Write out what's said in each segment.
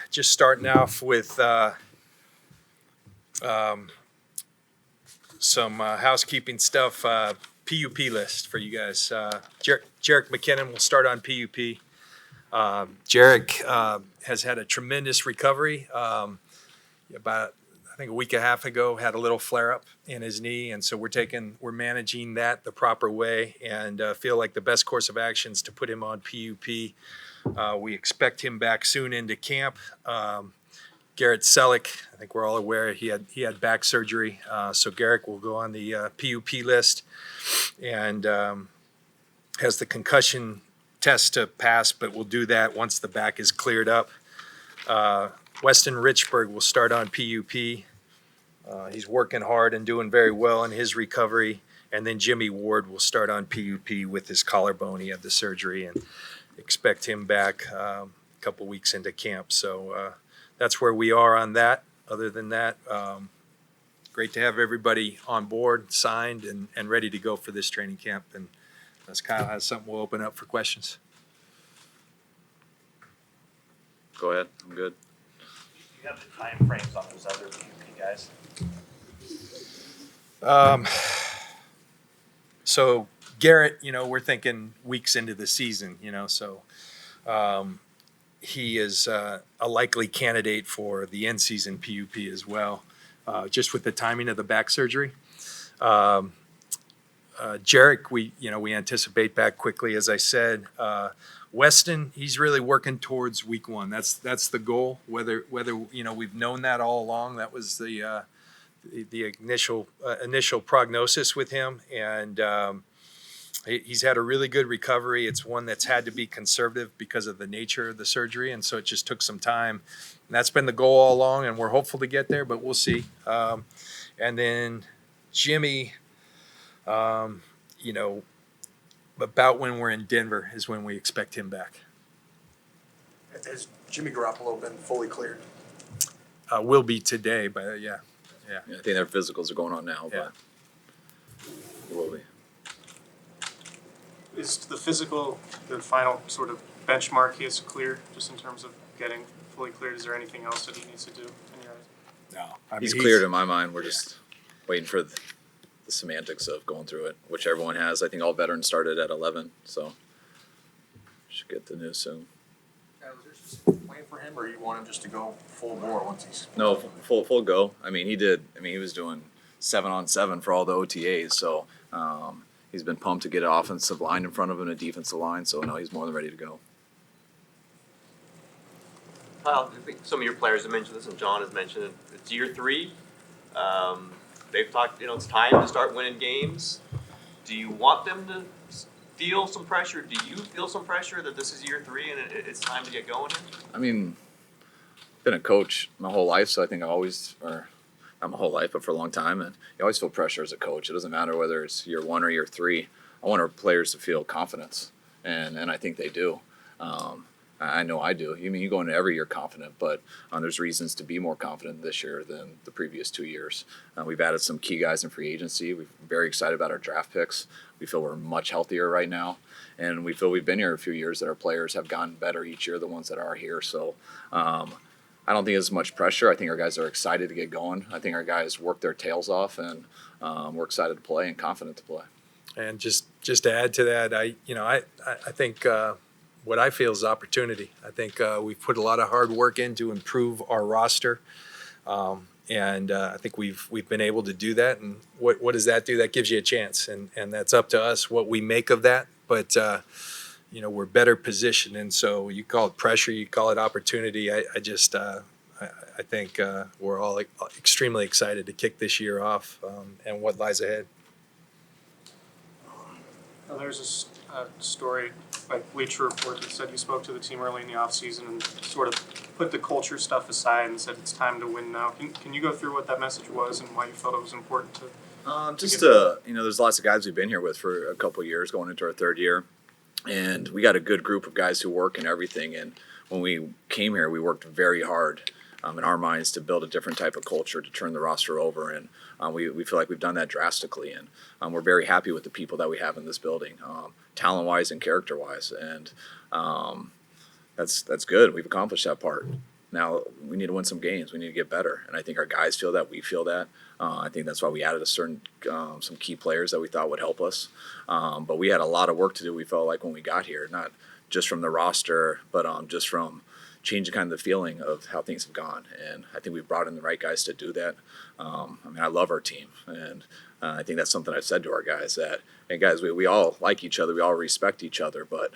Just starting off with some housekeeping stuff. PUP list for you guys. Jarek McKinnon will start on PUP. Jarek has had a tremendous recovery. About I think a week and a half ago, had a little flare up in his knee, and so we're managing that the proper way, and feel like the best course of action is to put him on PUP. We expect him back soon into camp. Garrett Selleck, I think we're all aware he had back surgery, so Garrett will go on the PUP list, and has the concussion test to pass, but we'll do that once the back is cleared up. Weston Richburg will start on PUP. He's working hard and doing very well in his recovery. And then Jimmy Ward will start on PUP with his collarbone. He had the surgery, and expect him back a couple weeks into camp. So that's where we are on that. Other than that, great to have everybody on board, signed, and ready to go for this training camp. And as Kyle has something, we'll open up for questions. Go ahead. I'm good. Do you have the time frames on those other PUP guys? So Garrett, we're thinking weeks into the season, so he is a likely candidate for the end season PUP as well, just with the timing of the back surgery. Jarek, we anticipate back quickly, as I said. Weston, he's really working towards week one. That's the goal. Whether we've known that all along. That was the initial prognosis with him, and he's had a really good recovery. It's one that's had to be conservative because of the nature of the surgery, and so it just took some time. And that's been the goal all along, and we're hopeful to get there, but we'll see. And then Jimmy, about when we're in Denver is when we expect him back. Has Jimmy Garoppolo been fully cleared? Will be today, but yeah. I think their physicals are going on now, but it will be. Is the physical the final sort of benchmark he has to clear, just in terms of getting fully cleared? Is there anything else that he needs to do in your eyes? No. He's cleared in my mind. We're just waiting for the semantics of going through it, which everyone has. I think all veterans started at 11, so should get the news soon. Was there a specific plan for him, or you want him just to go full bore once he's No, full go. He was doing 7-on-7 for all the OTAs, so he's been pumped to get an offensive line in front of him and a defensive line, so no, he's more than ready to go. Kyle, I think some of your players have mentioned this, and John has mentioned it. It's year 3. They've talked, it's time to start winning games. Do you want them to feel some pressure? Do you feel some pressure that this is year 3 and it's time to get going? Been a coach my whole life, so I think not my whole life, but for a long time, and you always feel pressure as a coach. It doesn't matter whether it's year 1 or year 3. I want our players to feel confidence, and I think they do. I know I do. You go into every year confident, but there's reasons to be more confident this year than the previous 2 years. We've added some key guys in free agency. We're very excited about our draft picks. We feel we're much healthier right now, and we feel we've been here a few years that our players have gotten better each year, the ones that are here. So I don't think it's much pressure. I think our guys are excited to get going. I think our guys work their tails off, and we're excited to play and confident to play. And just to add to that, I think what I feel is opportunity. I think we've put a lot of hard work in to improve our roster, and I think we've been able to do that. And what does that do? That gives you a chance, and that's up to us what we make of that. But we're better positioned, and so you call it pressure, you call it opportunity. I think we're all extremely excited to kick this year off and what lies ahead. Now, there's a story by Bleacher Report that said you spoke to the team early in the offseason and sort of put the culture stuff aside and said it's time to win now. Can you go through what that message was and why you felt it was important to? There's lots of guys we've been here with for a couple of years, going into our 3rd year, and we got a good group of guys who work and everything. And when we came here, we worked very hard in our minds to build a different type of culture to turn the roster over, and we feel like we've done that drastically, and we're very happy with the people that we have in this building, talent-wise and character-wise, and that's good. We've accomplished that part. Now we need to win some games. We need to get better, and I think our guys feel that. We feel that. I think that's why we added some key players that we thought would help us. But we had a lot of work to do. We felt like when we got here, not just from the roster, but just from changing kind of the feeling of how things have gone. And I think we brought in the right guys to do that. I love our team, and I think that's something I've said to our guys that, hey guys, we all like each other, we all respect each other, but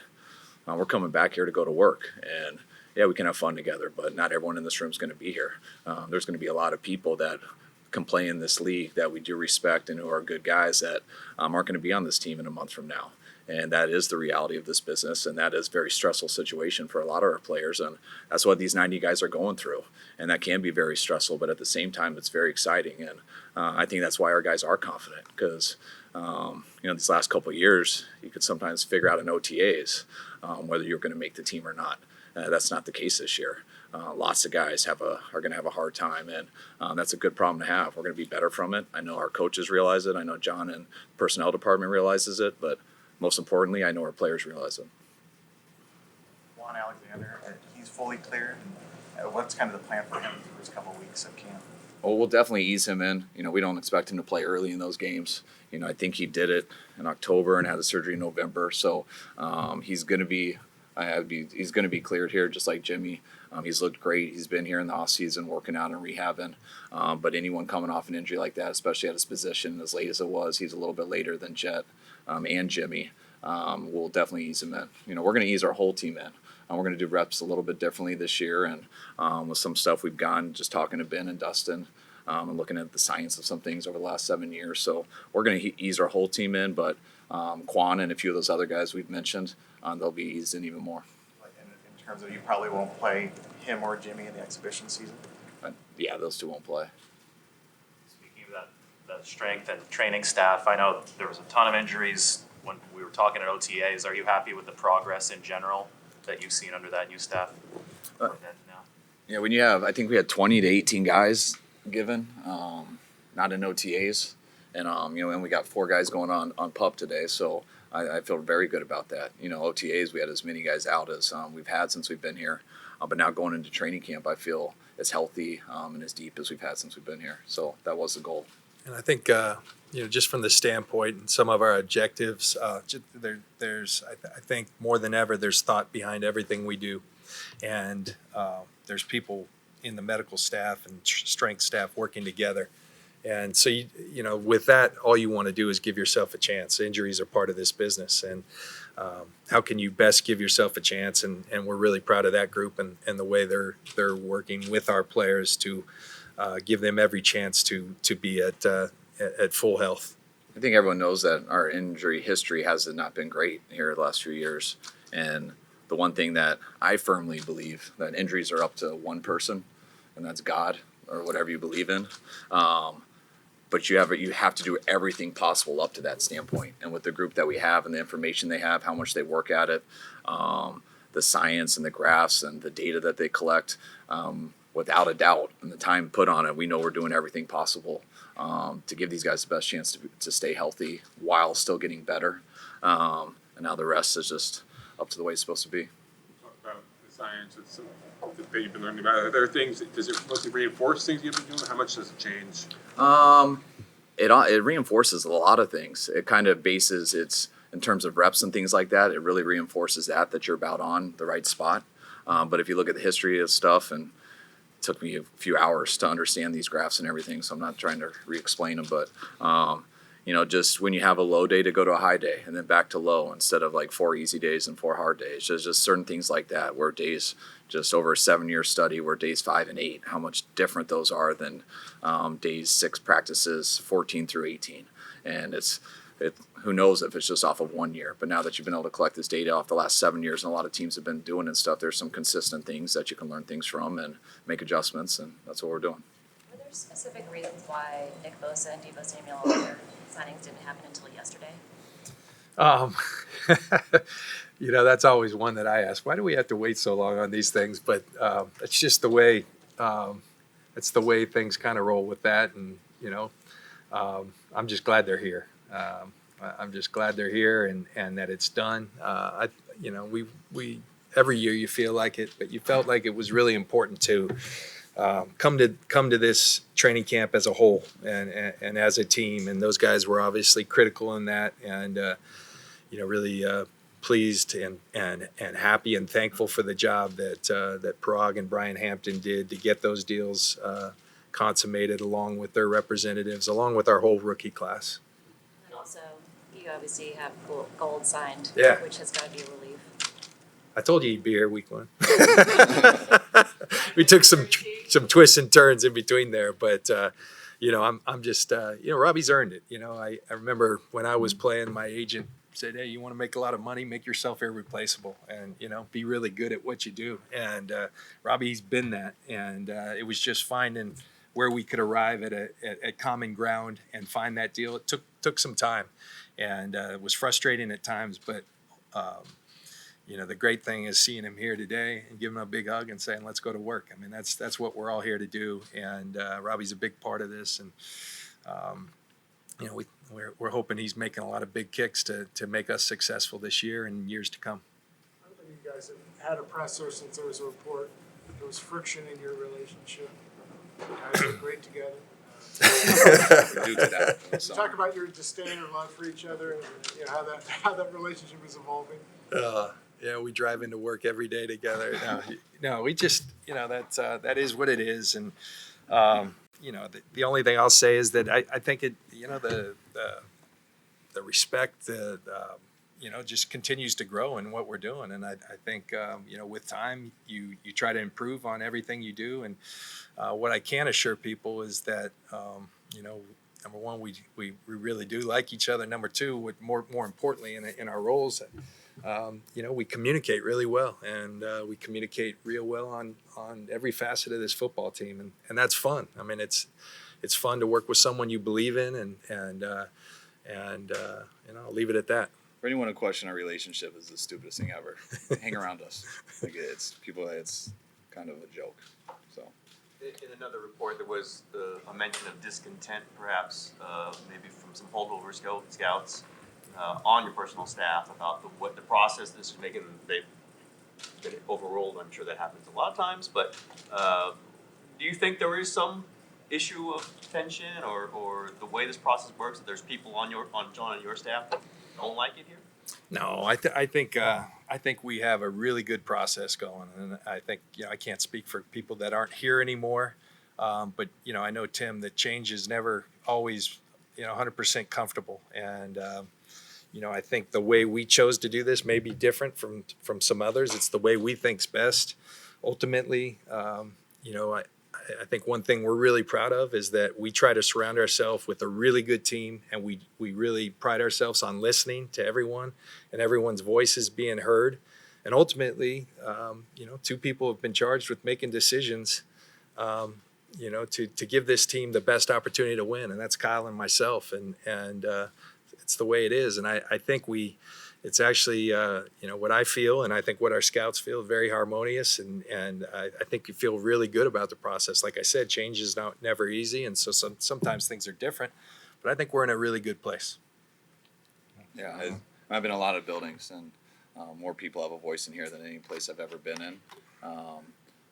we're coming back here to go to work. And yeah, we can have fun together, but not everyone in this room is going to be here. There's going to be a lot of people that can play in this league that we do respect and who are good guys that aren't going to be on this team in a month from now. And that is the reality of this business, and that is a very stressful situation for a lot of our players, and that's what these 90 guys are going through. And that can be very stressful, but at the same time, it's very exciting. And I think that's why our guys are confident, because these last couple of years, you could sometimes figure out in OTAs whether you're going to make the team or not. That's not the case this year. Lots of guys are going to have a hard time, and that's a good problem to have. We're going to be better from it. I know our coaches realize it. I know John and the personnel department realizes it, but most importantly, I know our players realize it. Juan Alexander, he's fully cleared. What's kind of the plan for him the first couple of weeks of camp? Well, we'll definitely ease him in. We don't expect him to play early in those games. I think he did it in October and had the surgery in November. So he's going to be cleared here, just like Jimmy. He's looked great. He's been here in the off season working out and rehabbing. But anyone coming off an injury like that, especially at his position, as late as it was, he's a little bit later than Jet and Jimmy. We'll definitely ease him in. We're going to ease our whole team in. We're going to do reps a little bit differently this year, and with some stuff we've gone, just talking to Ben and Dustin, and looking at the science of some things over the last 7 years. So we're going to ease our whole team in, but Quan and a few of those other guys we've mentioned, they'll be eased in even more. In terms of you probably won't play him or Jimmy in the exhibition season? Yeah, those two won't play. Speaking of that, the strength and training staff, I know there was a ton of injuries when we were talking at OTAs. Are you happy with the progress in general that you've seen under that new staff? Now? Yeah, when you have, I think we had 20 to 18 guys given, not in OTAs, and and we got 4 guys going on PUP today, so I feel very good about that. OTAs, we had as many guys out as we've had since we've been here, but now going into training camp, I feel as healthy and as deep as we've had since we've been here. So that was the goal. And I think, just from the standpoint and some of our objectives, there's I think more than ever, there's thought behind everything we do. And there's people in the medical staff and strength staff working together. And so, with that, all you want to do is give yourself a chance. Injuries are part of this business. And how can you best give yourself a chance? And we're really proud of that group and the way they're working with our players to give them every chance to be at full health. I think everyone knows that our injury history has not been great here the last few years. And the one thing that I firmly believe, that injuries are up to one person, and that's God or whatever you believe in. But you have to do everything possible up to that standpoint. And with the group that we have and the information they have, how much they work at it, the science and the graphs and the data that they collect, without a doubt, and the time put on it, we know we're doing everything possible to give these guys the best chance to stay healthy while still getting better. And now the rest is just up to the way it's supposed to be. Talk about the science that you've been learning about. Are there things, does it mostly reinforce things you've been doing? How much does it change? It reinforces a lot of things. It kind of bases its, in terms of reps and things like that, it really reinforces that you're about on the right spot. But if you look at the history of stuff, and it took me a few hours to understand these graphs and everything, so I'm not trying to re-explain them, but just when you have a low day to go to a high day and then back to low instead of like 4 easy days and 4 hard days, just certain things like that, where days, just over a 7-year study, where days 5 and 8, how much different those are than days 6 practices, 14 through 18. And who knows if it's just off of 1 year, but now that you've been able to collect this data off the last 7 years, and a lot of teams have been doing and stuff, there's some consistent things that you can learn things from and make adjustments, and that's what we're doing. Were there specific reasons why Nick Bosa and Deebo Samuel, their signings didn't happen until yesterday? That's always one that I ask. Why do we have to wait so long on these things? But it's just the way it's the way things kind of roll with that. And I'm just glad they're here. I'm just glad they're here and that it's done. We every year you feel like it, but you felt like it was really important to come to this training camp as a whole and as a team. And those guys were obviously critical in that, and really pleased and happy and thankful for the job that Prague and Brian Hampton did to get those deals consummated, along with their representatives, along with our whole rookie class. And also, you obviously have gold signed, Yeah. which has got to be a relief. I told you he'd be here week 1. We took some twists and turns in between there, but I'm just Robbie's earned it. I remember when I was playing, my agent said, "Hey, you want to make a lot of money? Make yourself irreplaceable, and be really good at what you do." And Robbie's been that, and it was just finding where we could arrive at common ground and find that deal. It took some time, and it was frustrating at times, but. The great thing is seeing him here today and giving him a big hug and saying, "Let's go to work." I mean, that's what we're all here to do, and Robbie's a big part of this, and we're hoping he's making a lot of big kicks to make us successful this year and years to come. I don't think you guys have had a presser since there was a report there was friction in your relationship. You guys are great together. Due to that. You talk about your disdain or love for each other, and how that relationship is evolving. Yeah, we drive into work every day together. No, we just, that is what it is. And, the only thing I'll say is that I think it, the respect, just continues to grow in what we're doing. And I think, with time, you try to improve on everything you do. And what I can assure people is that, number one, we really do like each other. Number two, what more importantly in our roles, we communicate really well, and we communicate real well on every facet of this football team, and that's fun. I mean, it's fun to work with someone you believe in, and I'll leave it at that. For anyone to question our relationship is the stupidest thing ever. Hang around us. It's kind of a joke. So. In another report, there was a mention of discontent, perhaps, maybe from some holdover scouts on your personal staff about what the process this is making. They've been overruled. I'm sure that happens a lot of times. But do you think there is some issue of tension or the way this process works, that there's people on John and your staff that don't like it here? No, I think we have a really good process going, and I think I can't speak for people that aren't here anymore, but I know, Tim, that change is never always 100% comfortable, and I think the way we chose to do this may be different from some others. It's the way we think's best. Ultimately, I think one thing we're really proud of is that we try to surround ourselves with a really good team, and we really pride ourselves on listening to everyone and everyone's voices being heard. And ultimately, two people have been charged with making decisions, to give this team the best opportunity to win, and that's Kyle and myself, and it's the way it is. And I think it's actually, what I feel, and I think what our scouts feel, very harmonious, and I think you feel really good about the process. Like I said, change is never easy, and so sometimes things are different, but I think we're in a really good place. Yeah, I've been in a lot of buildings, and more people have a voice in here than any place I've ever been in.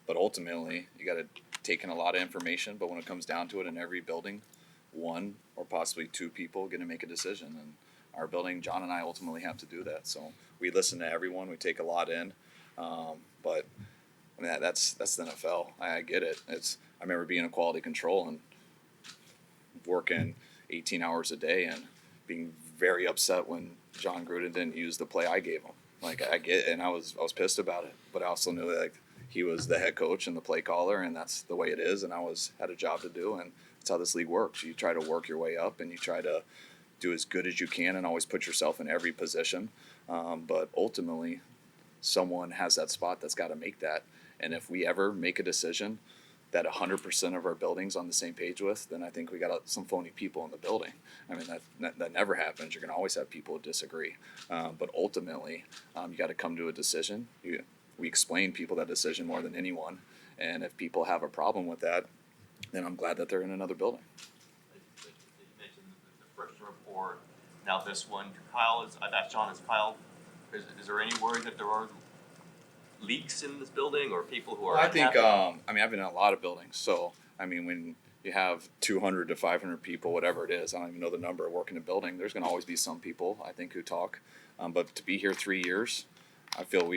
But ultimately, you got to take in a lot of information, but when it comes down to it, in every building, one or possibly two people going to make a decision, and our building, John and I ultimately have to do that. So we listen to everyone. We take a lot in. But I mean, that's the NFL. I get it. I remember being in quality control and working 18 hours a day and being very upset when John Gruden didn't use the play I gave him. Like, I get it, and I was pissed about it. But I also knew that he was the head coach and the play caller, and that's the way it is. And I had a job to do, and that's how this league works. You try to work your way up, and you try to do as good as you can and always put yourself in every position. But ultimately, someone has that spot that's got to make that. And if we ever make a decision that 100% of our building's on the same page with, then I think we got some phony people in the building. I mean, that never happens. You're going to always have people who disagree. But ultimately, you got to come to a decision. We explain people that decision more than anyone. And if people have a problem with that, then I'm glad that they're in another building. You mentioned the first report. Now this one, Kyle I've asked John, is there any worry that there are leaks in this building or people who are Well, I think, unhappy? I mean, I've been in a lot of buildings. So, I mean, when you have 200 to 500 people, whatever it is, I don't even know the number, working a building, there's going to always be some people, I think, who talk. But to be here 3 years, I feel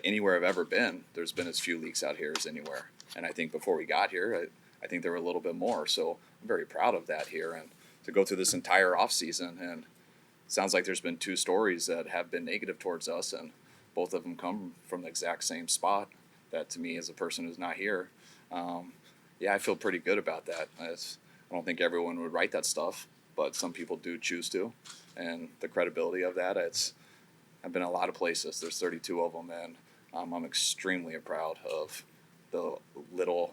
anywhere I've ever been, there's been as few leaks out here as anywhere. And I think before we got here, I think there were a little bit more. So I'm very proud of that here. And to go through this entire off season, and it sounds like there's been 2 stories that have been negative towards us, and both of them come from the exact same spot. That to me, as a person who's not here, yeah, I feel pretty good about that. I don't think everyone would write that stuff, but some people do choose to, and the credibility of that, I've been a lot of places. There's 32 of them, and I'm extremely proud of the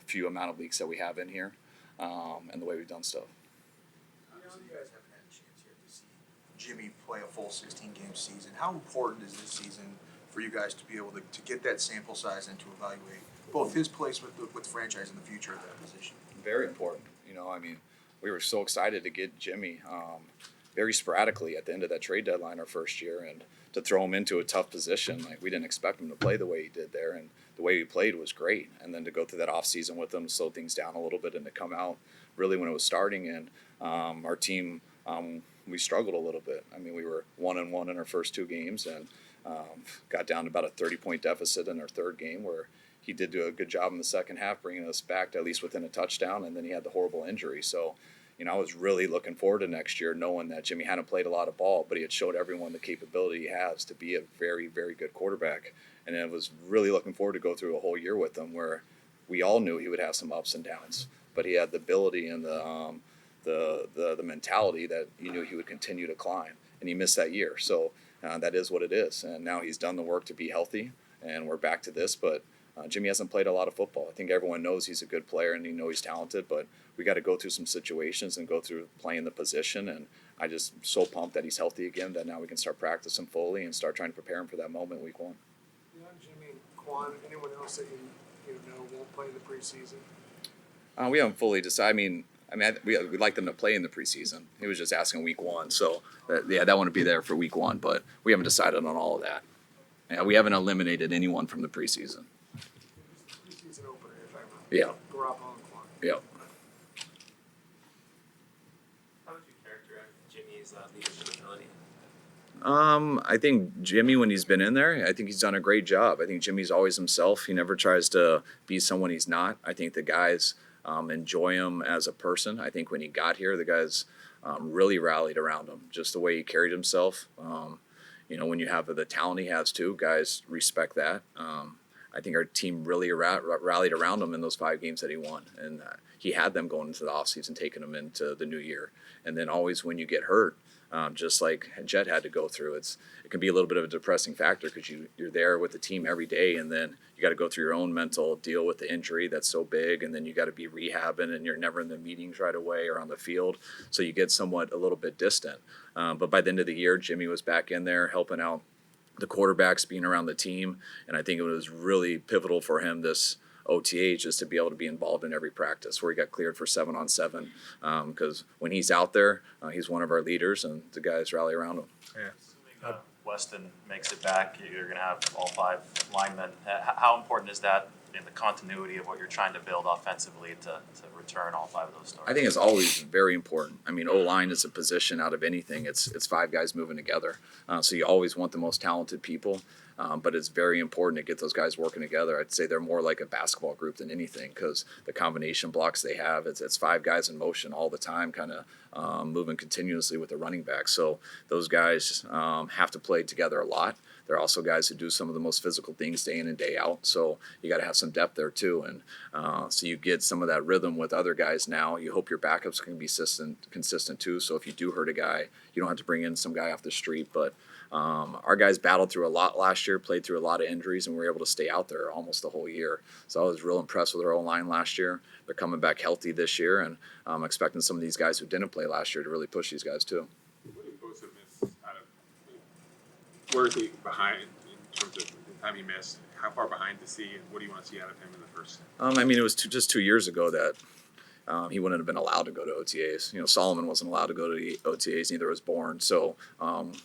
few amount of leaks that we have in here, and the way we've done stuff. Obviously, you guys haven't had a chance yet to see Jimmy play a full 16-game season. How important is this season for you guys to be able to get that sample size and to evaluate both his place with the franchise and the future of that position? Very important. I mean, we were so excited to get Jimmy very sporadically at the end of that trade deadline our first year, and to throw him into a tough position. Like, we didn't expect him to play the way he did there, and the way he played was great. And then to go through that offseason with him, slow things down a little bit, and to come out really when it was starting. And our team, we struggled a little bit. I mean, we were 1-1 in our first 2 games, and got down to about a 30-point deficit in our third game, where he did do a good job in the second half, bringing us back to at least within a touchdown, and then he had the horrible injury. So, I was really looking forward to next year, knowing that Jimmy hadn't played a lot of ball, but he had showed everyone the capability he has to be a very, very good quarterback. And I was really looking forward to go through a whole year with him, where we all knew he would have some ups and downs, but he had the ability and the mentality that you knew he would continue to climb. And he missed that year, so that is what it is. And now he's done the work to be healthy, and we're back to this. But Jimmy hasn't played a lot of football. I think everyone knows he's a good player and he's talented, but we got to go through some situations and go through playing the position. And I just so pumped that he's healthy again, that now we can start practicing fully and start trying to prepare him for that moment week 1. Beyond Jimmy, Quan, anyone else that you know won't play in the preseason? We haven't fully decided. We'd like them to play in the preseason. He was just asking week 1, so that wouldn't be there for week 1, but we haven't decided on all of that. Yeah, we haven't eliminated anyone from the preseason. Preseason opener, if I remember. Yeah. Garoppolo and Quan. Yep. How would you characterize Jimmy's leadership ability? I think Jimmy, when he's been in there, I think he's done a great job. I think Jimmy's always himself. He never tries to be someone he's not. I think the guys enjoy him as a person. I think when he got here, the guys really rallied around him, just the way he carried himself. When you have the talent he has too, guys respect that. I think our team really rallied around him in those 5 games that he won. And he had them going into the offseason, taking them into the new year. And then always when you get hurt, just like Jet had to go through, it can be a little bit of a depressing factor, because you're there with the team every day, and then you got to go through your own mental deal with the injury that's so big, and then you got to be rehabbing, and you're never in the meetings right away or on the field, so you get somewhat a little bit distant. But by the end of the year, Jimmy was back in there helping out the quarterbacks, being around the team, and I think it was really pivotal for him this OTA, just to be able to be involved in every practice, where he got cleared for 7-on-7, because when he's out there, he's one of our leaders, and the guys rally around him. Yeah. Assuming Weston makes it back, you're going to have all 5 linemen. How important is that in the continuity of what you're trying to build offensively to return all 5 of those starters? I think it's always very important. I mean, O-line is a position out of anything. It's 5 guys moving together. So you always want the most talented people, but it's very important to get those guys working together. I'd say they're more like a basketball group than anything, because the combination blocks they have, it's 5 guys in motion all the time, kind of moving continuously with the running back. So those guys have to play together a lot. They're also guys who do some of the most physical things day in and day out. So you got to have some depth there too. And so you get some of that rhythm with other guys now. You hope your backups can be consistent too. So if you do hurt a guy, you don't have to bring in some guy off the street. But our guys battled through a lot last year, played through a lot of injuries, and were able to stay out there almost the whole year. So I was real impressed with our O-line last year. They're coming back healthy this year, and I'm expecting some of these guys who didn't play last year to really push these guys too. What did Bosa miss out of, where is he behind in terms of the time he missed? How far behind to see, and what do you want to see out of him in the first? It was just 2 years ago that he wouldn't have been allowed to go to OTAs. Solomon wasn't allowed to go to the OTAs, neither was Bourne. So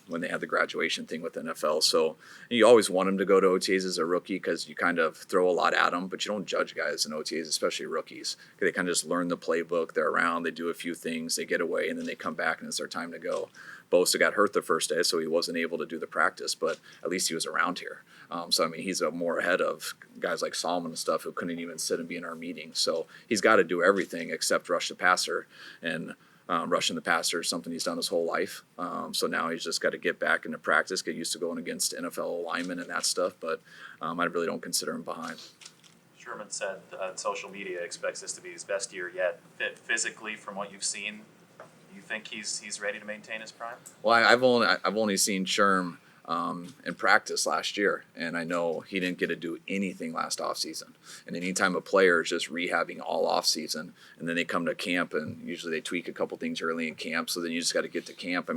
when they had the graduation thing with the NFL, so you always want him to go to OTAs as a rookie because you kind of throw a lot at them, but you don't judge guys in OTAs, especially rookies. They kind of just learn the playbook. They're around, they do a few things, they get away, and then they come back and it's their time to go. Bosa got hurt the first day, so he wasn't able to do the practice, but at least he was around here. So, he's more ahead of guys like Solomon and stuff who couldn't even sit and be in our meetings. So he's got to do everything except rush the passer. And rushing the passer is something he's done his whole life. So now he's just got to get back into practice, get used to going against NFL linemen and that stuff. But I really don't consider him behind. Sherman said on social media expects this to be his best year yet. Physically, from what you've seen, do you think he's ready to maintain his prime? Well, I've only seen Sherm in practice last year, and I know he didn't get to do anything last offseason. And anytime a player is just rehabbing all offseason, and then they come to camp, and usually they tweak a couple things early in camp, so then you just got to get to camp.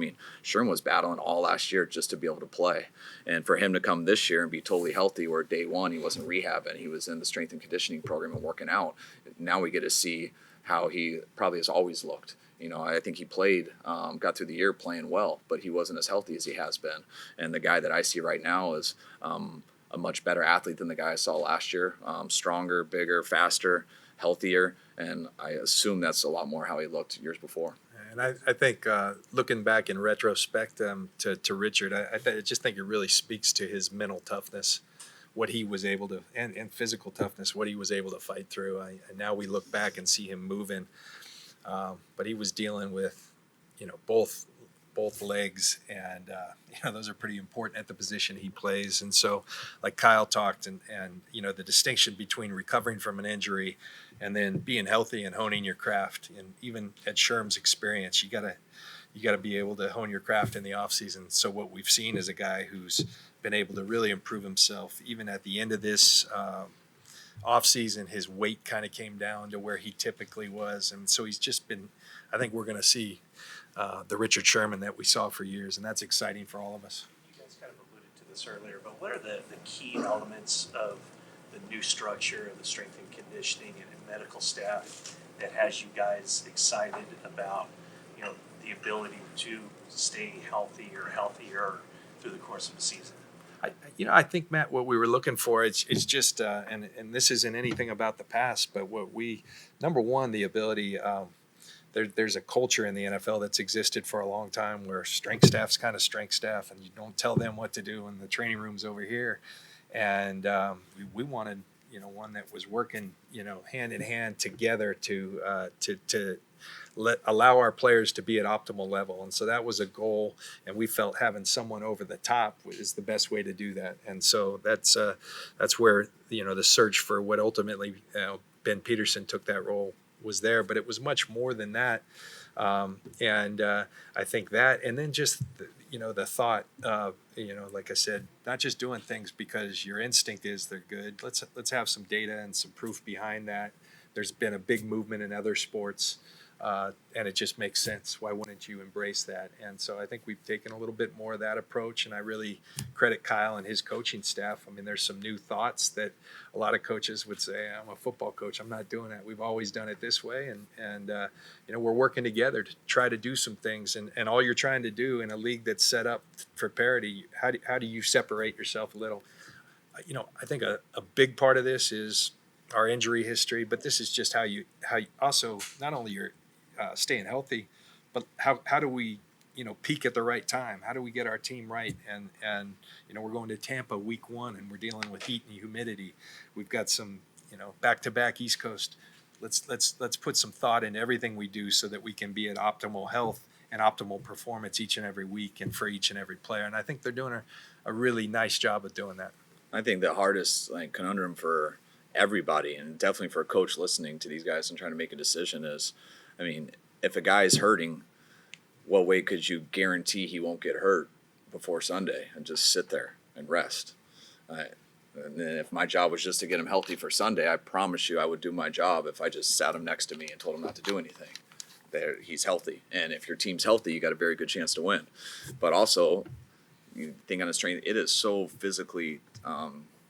Sherm was battling all last year just to be able to play. And for him to come this year and be totally healthy, where day one he wasn't rehabbing, he was in the strength and conditioning program and working out. Now we get to see how he probably has always looked. I think he played, got through the year playing well, but he wasn't as healthy as he has been. And the guy that I see right now is a much better athlete than the guy I saw last year. Stronger, bigger, faster, healthier, and I assume that's a lot more how he looked years before. And I think looking back in retrospect to Richard, I just think it really speaks to his mental toughness, what he was able to, and physical toughness, what he was able to fight through. And now we look back and see him moving. But he was dealing with, both legs, and those are pretty important at the position he plays. And so, like Kyle talked, and the distinction between recovering from an injury and then being healthy and honing your craft. And even at Sherm's experience, you gotta be able to hone your craft in the off season. So what we've seen is a guy who's been able to really improve himself, even at the end of this. Off season, his weight kind of came down to where he typically was, and so he's just been. I think we're going to see the Richard Sherman that we saw for years, and that's exciting for all of us. You guys kind of alluded to this earlier, but what are the key elements of the new structure of the strength and conditioning and medical staff that has you guys excited about the ability to stay healthy or healthier through the course of the season? I think, Matt, what we were looking for, it's just, and this isn't anything about the past, but number one, the ability, there's a culture in the NFL that's existed for a long time where strength staff's kind of strength staff, and you don't tell them what to do in the training rooms over here. And we wanted, one that was working, hand in hand together to allow our players to be at optimal level. And so that was a goal, and we felt having someone over the top is the best way to do that. And so that's where the search for what ultimately Ben Peterson took that role was there, but it was much more than that. And I think that, and then just the thought of like I said, not just doing things because your instinct is they're good. Let's have some data and some proof behind that. There's been a big movement in other sports. And it just makes sense. Why wouldn't you embrace that? And so I think we've taken a little bit more of that approach, and I really credit Kyle and his coaching staff. There's some new thoughts that a lot of coaches would say, I'm a football coach, I'm not doing that. We've always done it this way, and we're working together to try to do some things. And all you're trying to do in a league that's set up for parity, how do you separate yourself a little? I think a big part of this is our injury history, but this is just how you also not only you're staying healthy, but how do we peak at the right time? How do we get our team right? And we're going to Tampa week 1, and we're dealing with heat and humidity. We've got some back-to-back East Coast. Let's put some thought in everything we do so that we can be at optimal health and optimal performance each and every week and for each and every player. And I think they're doing a really nice job of doing that. I think the hardest conundrum for everybody, and definitely for a coach listening to these guys and trying to make a decision is, if a guy is hurting, what way could you guarantee he won't get hurt before Sunday and just sit there and rest? And then if my job was just to get him healthy for Sunday, I promise you I would do my job if I just sat him next to me and told him not to do anything. He's healthy. And if your team's healthy, you got a very good chance to win. But also, you think on the strength, it is so physically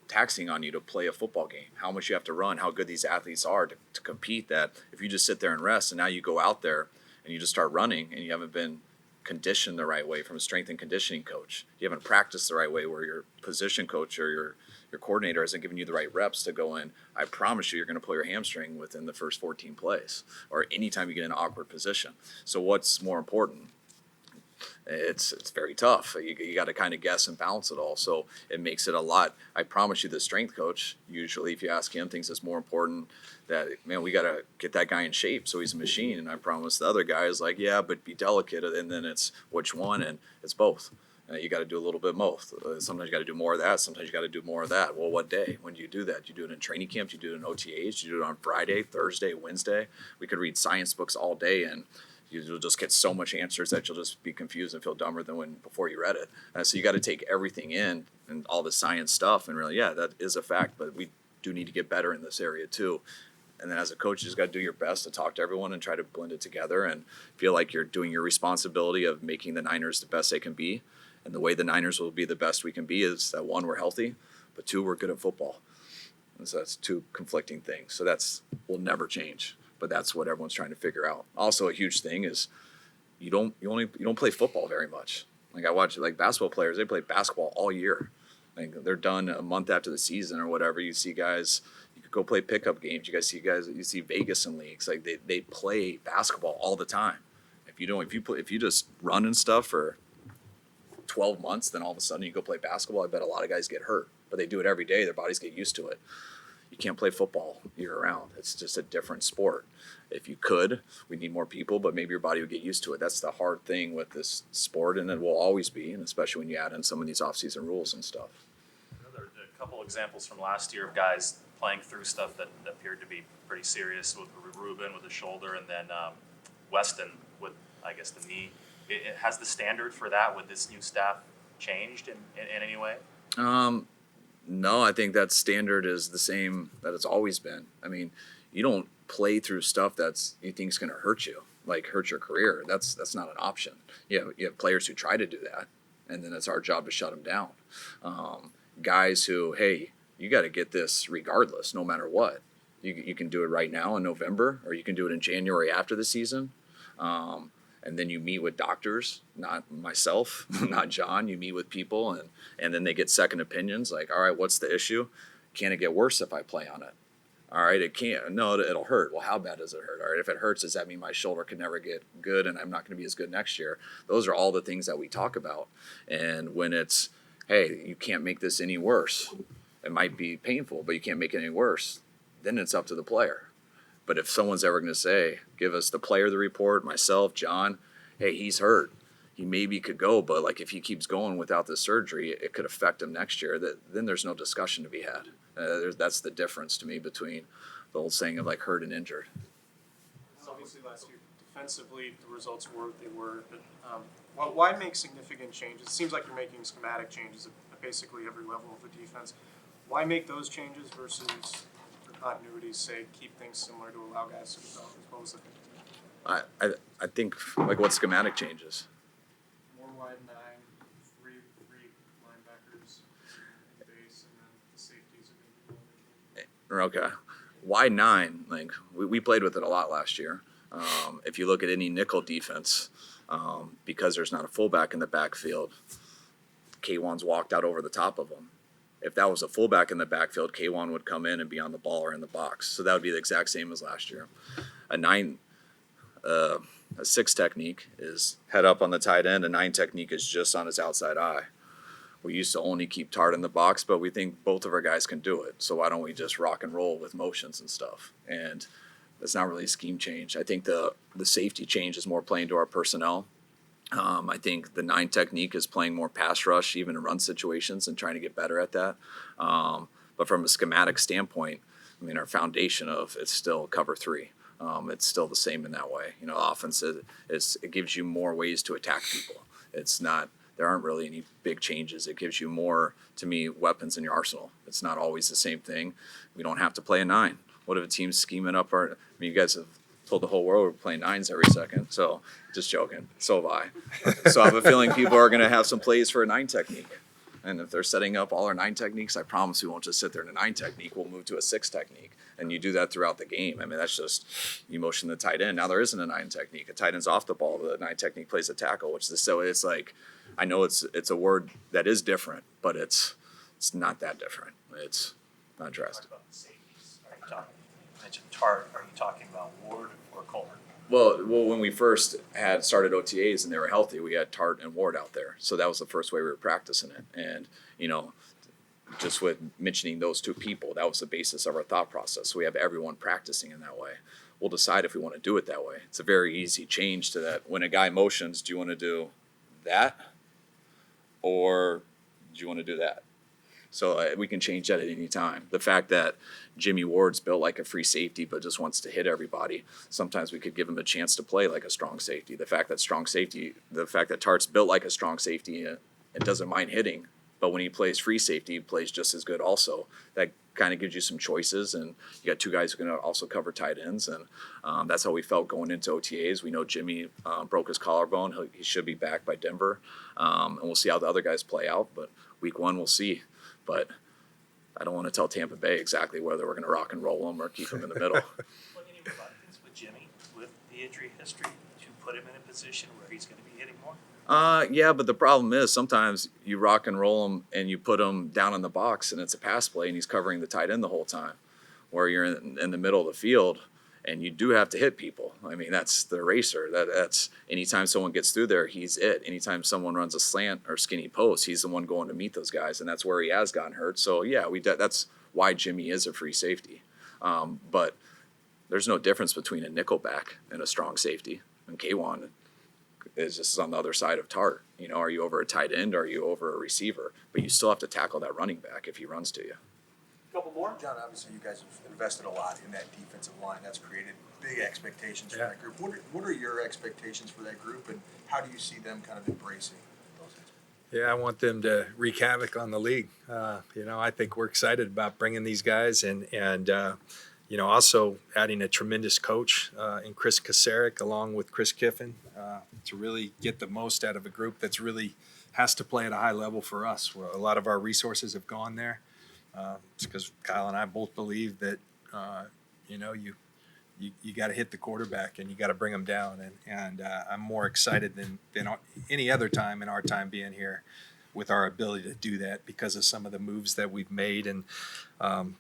taxing on you to play a football game, how much you have to run, how good these athletes are to compete, that if you just sit there and rest and now you go out there and you just start running and you haven't been conditioned the right way from a strength and conditioning coach, you haven't practiced the right way where your position coach or your coordinator hasn't given you the right reps to go in, I promise you're going to pull your hamstring within the first 14 plays or anytime you get in an awkward position. So what's more important? It's very tough. You got to kind of guess and balance it all. So it makes it a lot. I promise you, the strength coach, usually if you ask him, thinks it's more important that, man, we got to get that guy in shape so he's a machine. And I promise the other guy is like, yeah, but be delicate. And then it's which one? And it's both. You got to do a little bit both. Sometimes you got to do more of that. Sometimes you got to do more of that. Well, what day? When do you do that? You do it in training camps. You do it in OTAs. You do it on Friday, Thursday, Wednesday. We could read science books all day and you'll just get so much answers that you'll just be confused and feel dumber than when before you read it. So you got to take everything in and all the science stuff and really, yeah, that is a fact, but we do need to get better in this area too. And then as a coach, you just got to do your best to talk to everyone and try to blend it together and feel like you're doing your responsibility of making the Niners the best they can be. And the way the Niners will be the best we can be is that, one, we're healthy, but two, we're good at football. And so that's two conflicting things. So will never change. But that's what everyone's trying to figure out. Also, a huge thing is you don't play football very much. Like I watch basketball players, they play basketball all year. Like they're done a month after the season or whatever. You see guys, you could go play pickup games. You see Vegas in leagues. Like they play basketball all the time. If you just run and stuff for 12 months, then all of a sudden you go play basketball. I bet a lot of guys get hurt, but they do it every day. Their bodies get used to it. You can't play football year-round. It's just a different sport. If you could, we need more people, but maybe your body would get used to it. That's the hard thing with this sport, and it will always be, and especially when you add in some of these off-season rules and stuff. There are a couple examples from last year of guys playing through stuff that appeared to be pretty serious, with Ruben with the shoulder, and then Weston with, I guess, the knee. Has the standard for that with this new staff changed in any way? No, I think that standard is the same that it's always been. I mean, you don't play through stuff you think is going to hurt you, like hurt your career. That's not an option. You have players who try to do that, and then it's our job to shut them down. Guys who, hey, you got to get this regardless, no matter what. You can do it right now in November, or you can do it in January after the season. And then you meet with doctors, not myself, not John. You meet with people, and then they get second opinions. Like, all right, what's the issue? Can it get worse if I play on it? All right, it can't. No, it'll hurt. Well, how bad does it hurt? All right, if it hurts, does that mean my shoulder can never get good and I'm not going to be as good next year? Those are all the things that we talk about. And when it's, hey, you can't make this any worse. It might be painful, but you can't make it any worse. Then it's up to the player. But if someone's ever going to say, give us the player the report, myself, John, hey, he's hurt. He maybe could go, but like if he keeps going without the surgery, it could affect him next year. Then there's no discussion to be had. That's the difference to me between the old saying of like hurt and injured. Obviously, last year defensively, the results were what they were. But why make significant changes? It seems like you're making schematic changes at basically every level of the defense. Why make those changes versus, for continuity's sake, keep things similar to allow guys to develop as well as they can? I think like what schematic changes? More wide nine, three linebackers, base, and then the safeties are going to be more. Okay. Wide nine, like we played with it a lot last year. If you look at any nickel defense, because there's not a fullback in the backfield, K1's walked out over the top of them. If that was a fullback in the backfield, K1 would come in and be on the ball or in the box. So that would be the exact same as last year. A 6 technique is head up on the tight end. A 9 technique is just on his outside eye. We used to only keep Tart in the box, but we think both of our guys can do it. So why don't we just rock and roll with motions and stuff? And it's not really a scheme change. I think the safety change is more playing to our personnel. I think the 9 technique is playing more pass rush, even in run situations, and trying to get better at that. But from a schematic standpoint, I mean, our foundation of it's still cover 3. It's still the same in that way. You know, offense it gives you more ways to attack people. There aren't really any big changes. It gives you more, to me, weapons in your arsenal. It's not always the same thing. We don't have to play a 9. What if a team's scheming up I mean, you guys have told the whole world we're playing 9s every second. So just joking. So have I. So I have a feeling people are going to have some plays for a 9 technique. And if they're setting up all our 9 techniques, I promise we won't just sit there in a 9 technique. We'll move to a 6 technique. And you do that throughout the game. I mean, that's just you motion the tight end. Now there isn't a 9 technique. A tight end's off the ball. The 9 technique plays a tackle, which is so it's like, I know it's a word that is different, but it's not that different. It's not drastic. Talk about the safeties. Are you talking, you mentioned Tart, are you talking about Ward or Coleman? Well, when we first had started OTAs and they were healthy, we had Tart and Ward out there. So that was the first way we were practicing it. And, you know, just with mentioning those 2 people, that was the basis of our thought process. So we have everyone practicing in that way. We'll decide if we want to do it that way. It's a very easy change to that. When a guy motions, do you want to do that? Or do you want to do that? So we can change that at any time. The fact that Jimmy Ward's built like a free safety but just wants to hit everybody, sometimes we could give him a chance to play like a strong safety. The fact that Tart's built like a strong safety and doesn't mind hitting, but when he plays free safety, he plays just as good also. That kind of gives you some choices, and you got 2 guys who are going to also cover tight ends, and that's how we felt going into OTAs. We know Jimmy broke his collarbone. He should be back by Denver, and we'll see how the other guys play out, but week 1 we'll see. But I don't want to tell Tampa Bay exactly whether we're going to rock and roll them or keep them in the middle. Well, any reluctance with Jimmy, with the injury history, to put him in a position where he's going to be hitting more? Yeah, but the problem is sometimes you rock and roll him and you put him down in the box and it's a pass play and he's covering the tight end the whole time, where you're in the middle of the field and you do have to hit people. I mean, that's the racer. That's anytime someone gets through there, he's it. Anytime someone runs a slant or skinny post, he's the one going to meet those guys, and that's where he has gotten hurt. So yeah, that's why Jimmy is a free safety. But there's no difference between a nickelback and a strong safety. And K1 is just on the other side of Tart. You know, are you over a tight end or are you over a receiver? But you still have to tackle that running back if he runs to you. Couple more? John, obviously you guys have invested a lot in that defensive line. That's created big expectations for that group. What are your expectations for that group, and how do you see them kind of embracing those expectations? Yeah, I want them to wreak havoc on the league. You know, I think we're excited about bringing these guys and you know, also adding a tremendous coach in Chris Kasarik along with Chris Kiffin to really get the most out of a group that's really has to play at a high level for us. Where a lot of our resources have gone there. It's because Kyle and I both believe that, you know, you got to hit the quarterback and you got to bring them down. And I'm more excited than any other time in our time being here with our ability to do that because of some of the moves that we've made and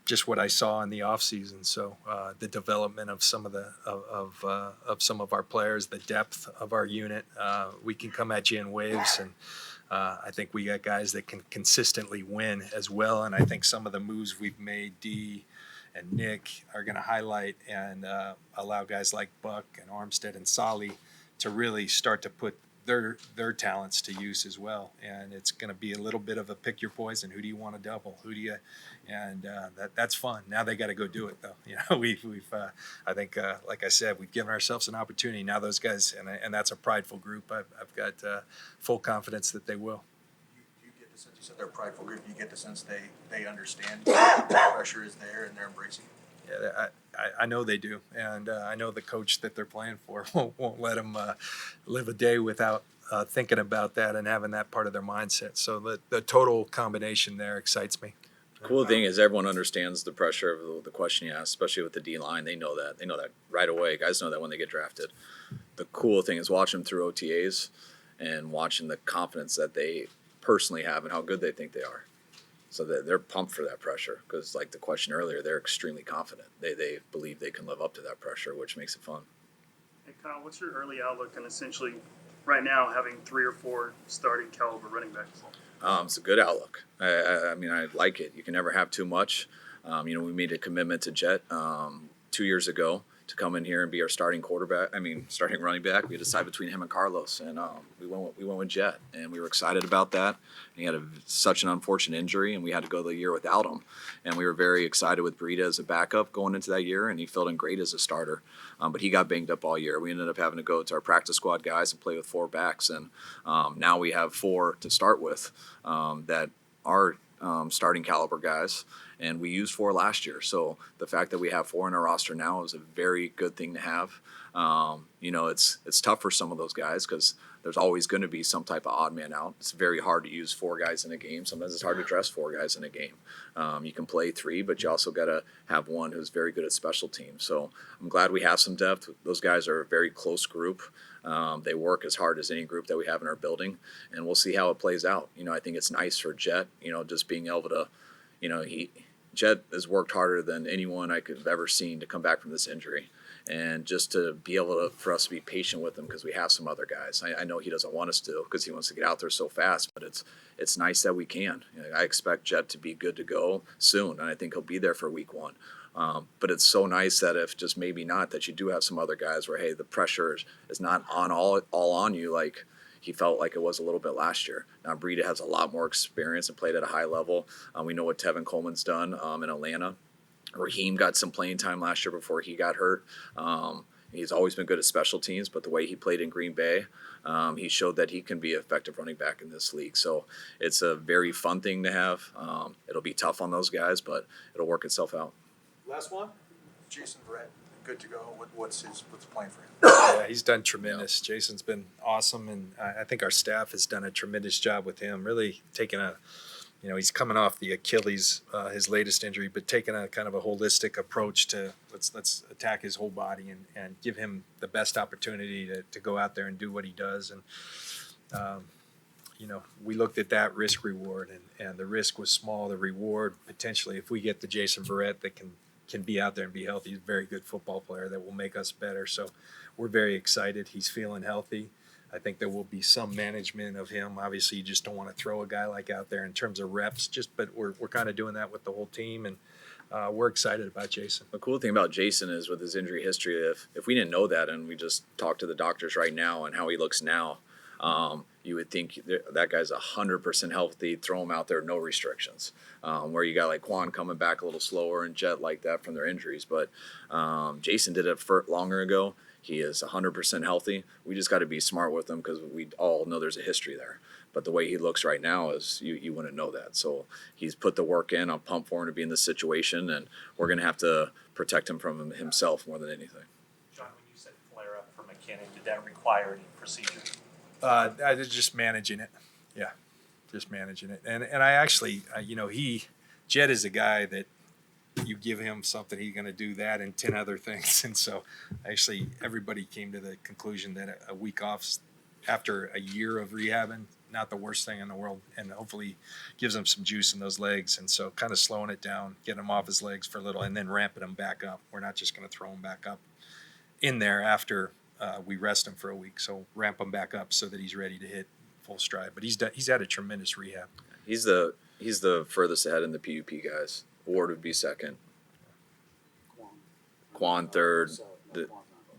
just what I saw in the offseason. So the development of some of some of our players, the depth of our unit, we can come at you in waves and. I think we got guys that can consistently win as well, and I think some of the moves we've made, D and Nick, are going to highlight and allow guys like Buck and Armstead and Solly to really start to put their talents to use as well. And it's going to be a little bit of a pick your poison. Who do you want to double? Who do you? And that's fun. Now they got to go do it though. You know, we've I think like I said, we've given ourselves an opportunity. Now those guys, and that's a prideful group. I've got full confidence that they will. You get the sense, you said they're a prideful group, you get the sense they understand the pressure is there and they're embracing it? Yeah, I know they do, and I know the coach that they're playing for won't let them live a day without thinking about that and having that part of their mindset. So the total combination there excites me. The cool thing is everyone understands the pressure of the question you asked, especially with the D-line. They know that. They know that right away. Guys know that when they get drafted. The cool thing is watching them through OTAs and watching the confidence that they personally have and how good they think they are. So they're pumped for that pressure because, like the question earlier, they're extremely confident. They believe they can live up to that pressure, which makes it fun. Hey Kyle, what's your early outlook on essentially right now having 3 or 4 starting caliber running backs? It's a good outlook. I mean, I like it. You can never have too much. You know, we made a commitment to Jet 2 years ago to come in here and be our starting running back. We had to decide between him and Carlos, and we went with Jet, and we were excited about that. And he had such an unfortunate injury, and we had to go the year without him. And we were very excited with Breida as a backup going into that year, and he filled in great as a starter. But he got banged up all year. We ended up having to go to our practice squad guys and play with 4 backs, and now we have 4 to start with that are starting caliber guys. and we used 4 last year. So the fact that we have 4 in our roster now is a very good thing to have. It's tough for some of those guys because there's always going to be some type of odd man out. It's very hard to use 4 guys in a game. Sometimes it's hard to dress 4 guys in a game. You can play 3, but you also got to have one who's very good at special teams. So I'm glad we have some depth. Those guys are a very close group. They work as hard as any group that we have in our building, and we'll see how it plays out. I think it's nice for Jet, just being able to, Jet has worked harder than anyone I could have ever seen to come back from this injury. And just to be able to, for us to be patient with him because we have some other guys. I know he doesn't want us to because he wants to get out there so fast, but it's nice that we can. I expect Jet to be good to go soon, and I think he'll be there for week 1. But it's so nice that if just maybe not, that you do have some other guys where, hey, the pressure is not on all on you like he felt like it was a little bit last year. Now, Breida has a lot more experience and played at a high level. We know what Tevin Coleman's done in Atlanta. Raheem got some playing time last year before he got hurt. He's always been good at special teams, but the way he played in Green Bay, he showed that he can be an effective running back in this league. So it's a very fun thing to have. It'll be tough on those guys, but it'll work itself out. Last one? Jason Verrett, good to go. What's the plan for him? Yeah, he's done tremendous. Jason's been awesome, and I think our staff has done a tremendous job with him. Really taking he's coming off the Achilles, his latest injury, but taking a kind of a holistic approach to let's attack his whole body and give him the best opportunity to go out there and do what he does. And we looked at that risk reward, and the risk was small. The reward potentially, if we get the Jason Verrett that can be out there and be healthy, he's a very good football player that will make us better. So we're very excited. He's feeling healthy. I think there will be some management of him. Obviously, you just don't want to throw a guy like out there in terms of reps. But we're kind of doing that with the whole team, and we're excited about Jason. The cool thing about Jason is with his injury history, if we didn't know that and we just talked to the doctors right now and how he looks now, you would think that guy's 100% healthy. Throw him out there, no restrictions. Where you got like Quan coming back a little slower and Jet like that from their injuries, but Jason did it for longer ago. He is 100% healthy. We just got to be smart with him because we all know there's a history there. But the way he looks right now is you wouldn't know that. So he's put the work in. I'm pumped for him to be in this situation, and we're going to have to protect him from himself more than anything. John, when you said flare up for McKinnon, did that require any procedure? I was just managing it. Yeah, just managing it. And I actually, Jet is a guy that you give him something, he's going to do that and 10 other things. And so actually everybody came to the conclusion that a week off after a year of rehabbing, not the worst thing in the world, and hopefully gives him some juice in those legs. And so kind of slowing it down, getting him off his legs for a little, and then ramping him back up. We're not just going to throw him back up in there after we rest him for a week. So ramp him back up so that he's ready to hit full stride. But he's had a tremendous rehab. He's the furthest ahead in the PUP guys. Ward would be second. Quan third. Then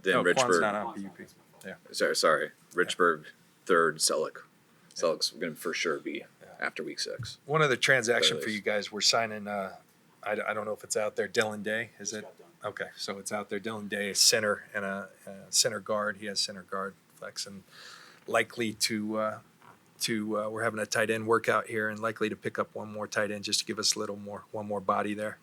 Quan's Richburg. not on PUP. Yeah. Sorry. Richburg third. Selleck. Selleck's going to for sure be after week 6. One other transaction for you guys, we're signing, I don't know if it's out there, Dylan Day, is it? Okay, so it's out there. Dylan Day is center and a center guard. He has center guard flex, and likely to we're having a tight end workout here and likely to pick up one more tight end just to give us one more body there.